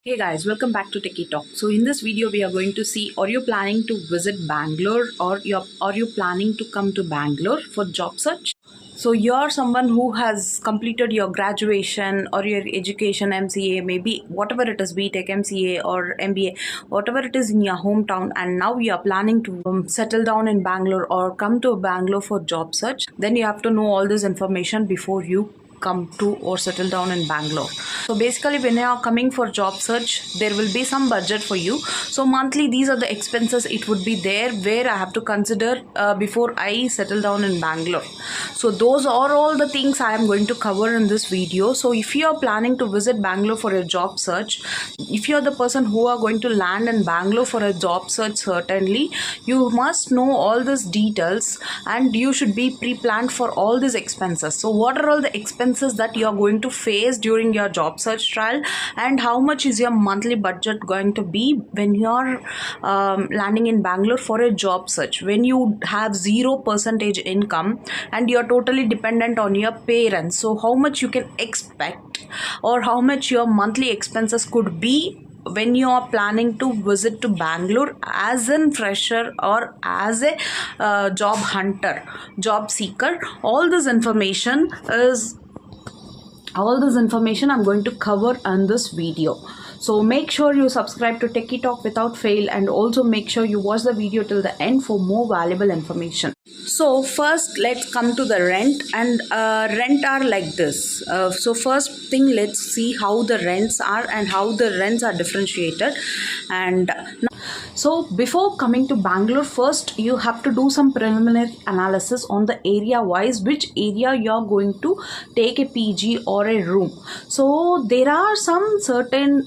Hey guys, welcome back to Techie Talk. So in this video, we are going to see: are you planning to visit Bangalore, or are you planning to come to Bangalore for job search? So you're someone who has completed your graduation or your education, MCA, maybe whatever it is, BTech, MCA or MBA, whatever it is in your hometown, and now you are planning to settle down in Bangalore or come to Bangalore for job search. Then you have to know all this information before you come to or settle down in Bangalore. So basically, when you are coming for job search, there will be some budget for you. So monthly, these are the expenses it would be there where I have to consider before I settle down in Bangalore. So those are all the things I am going to cover in this video. So if you are planning to visit Bangalore for a job search, if you are the person who are going to land in Bangalore for a job search, certainly you must know all these details and you should be pre-planned for all these expenses. So what are all the expenses that you are going to face during your job search trial, and how much is your monthly budget going to be when you are landing in Bangalore for a job search, when you have 0% income and you are totally dependent on your parents. So how much you can expect, or how much your monthly expenses could be when you are planning to visit to Bangalore as a fresher or as a job hunter, job seeker. All this information I'm going to cover in this video. So make sure you subscribe to Techie Talk without fail, and also make sure you watch the video till the end for more valuable information. So first, let's come to the rent, and rent are like this. So first thing, let's see how the rents are and how the rents are differentiated. And so before coming to Bangalore, first you have to do some preliminary analysis on the area wise, which area you are going to take a PG or a room. So there are some certain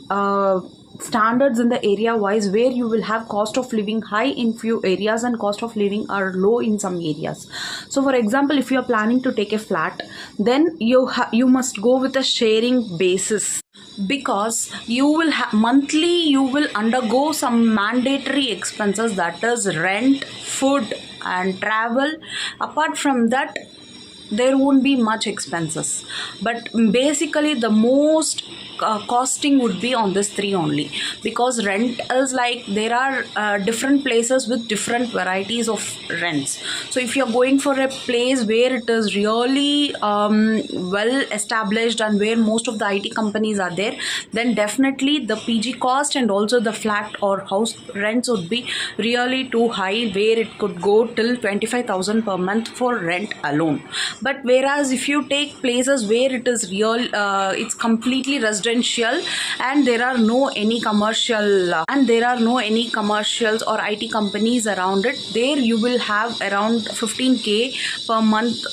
standards in the area wise where you will have cost of living high in few areas and cost of living are low in some areas. So for example, if you are planning to take a flat, then you must go with a sharing basis, because you will monthly you will undergo some mandatory expenses, that is rent, food and travel. Apart from that, there won't be much expenses, but basically the most costing would be on this three only, because rent is like there are different places with different varieties of rents. So if you're going for a place where it is really well established and where most of the IT companies are there, then definitely the PG cost and also the flat or house rents would be really too high, where it could go till 25,000 per month for rent alone. But whereas if you take places where it is it's completely residential and there are no any commercial commercials or IT companies around it, there you will have around 15k per month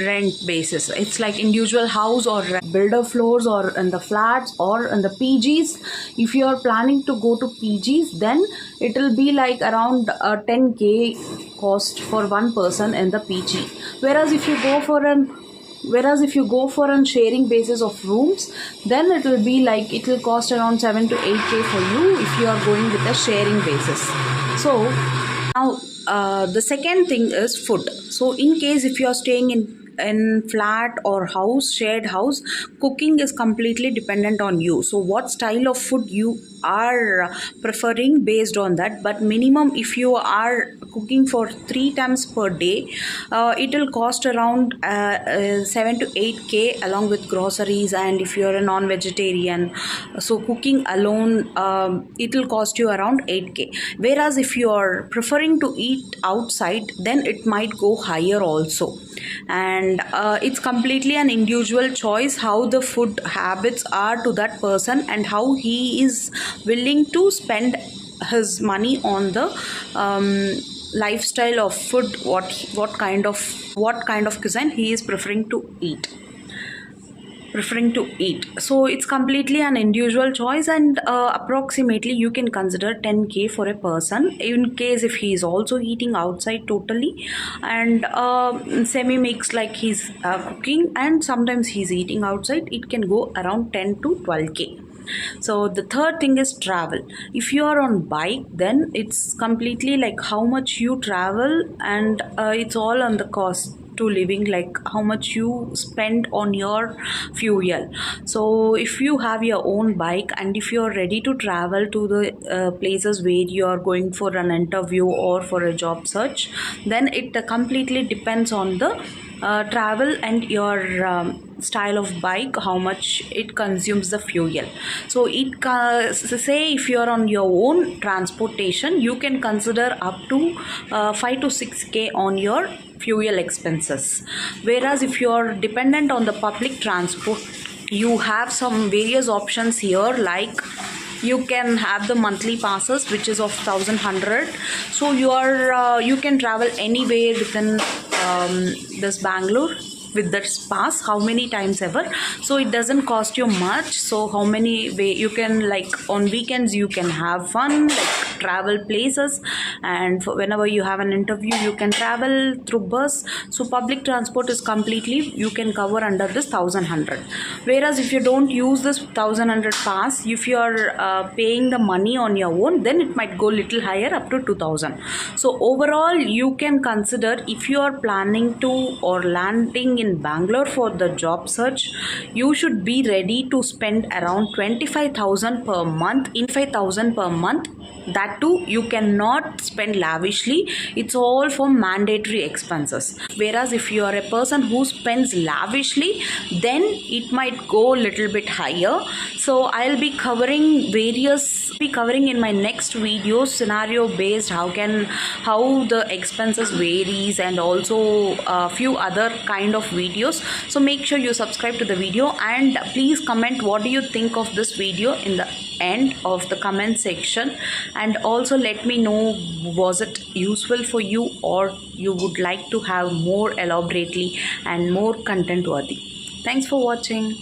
rent basis. It's like individual house or builder floors or in the flats or in the PGs. If you are planning to go to PGs, then it will be like around 10k cost for one person in the PG. Whereas if you go for a sharing basis of rooms, then it will cost around 7 to 8k for you if you are going with a sharing basis. So now the second thing is food. So in case if you are staying in flat or house, shared house, cooking is completely dependent on you. So what style of food you are preferring, based on that. But minimum, if you are cooking for 3 times per day, it will cost around 7 to 8k along with groceries. And if you're a non-vegetarian, so cooking alone, it will cost you around 8k. Whereas if you are preferring to eat outside, then it might go higher also. And it's completely an individual choice how the food habits are to that person and how he is willing to spend his money on the lifestyle of food, what kind of cuisine he is preferring to eat. So it's completely an individual choice, and approximately you can consider 10k for a person in case if he is also eating outside totally, and semi mix, like he's cooking and sometimes he's eating outside, it can go around 10 to 12k. So the third thing is travel. If you are on bike, then it's completely like how much you travel, and it's all on the cost to living, like how much you spend on your fuel. So if you have your own bike and if you're ready to travel to the places where you are going for an interview or for a job search, then it completely depends on the travel and your style of bike, how much it consumes the fuel. So say if you're on your own transportation, you can consider up to 5 to 6k on your fuel expenses. Whereas if you're dependent on the public transport, you have some various options here, like you can have the monthly passes which is of 1100. So you can travel anywhere within this Bangalore with that pass, how many times ever. So it doesn't cost you much. So how many way you can, like on weekends you can have fun, like travel places, and whenever you have an interview you can travel through bus. So public transport is completely, you can cover under this 1100. Whereas if you don't use this 1100 pass, if you are paying the money on your own, then it might go little higher, up to 2000. So overall you can consider, if you are planning to or landing in Bangalore for the job search, you should be ready to spend around 25,000 per month, in 5,000 per month. That too, you cannot spend lavishly. It's all for mandatory expenses. Whereas if you are a person who spends lavishly, then it might go a little bit higher. So I'll be covering in my next video scenario based, how the expenses varies, and also a few other kind of videos. So make sure you subscribe to the video, and please comment what do you think of this video in the end of the comment section, and also let me know, was it useful for you, or you would like to have more elaborately and more content worthy. Thanks for watching.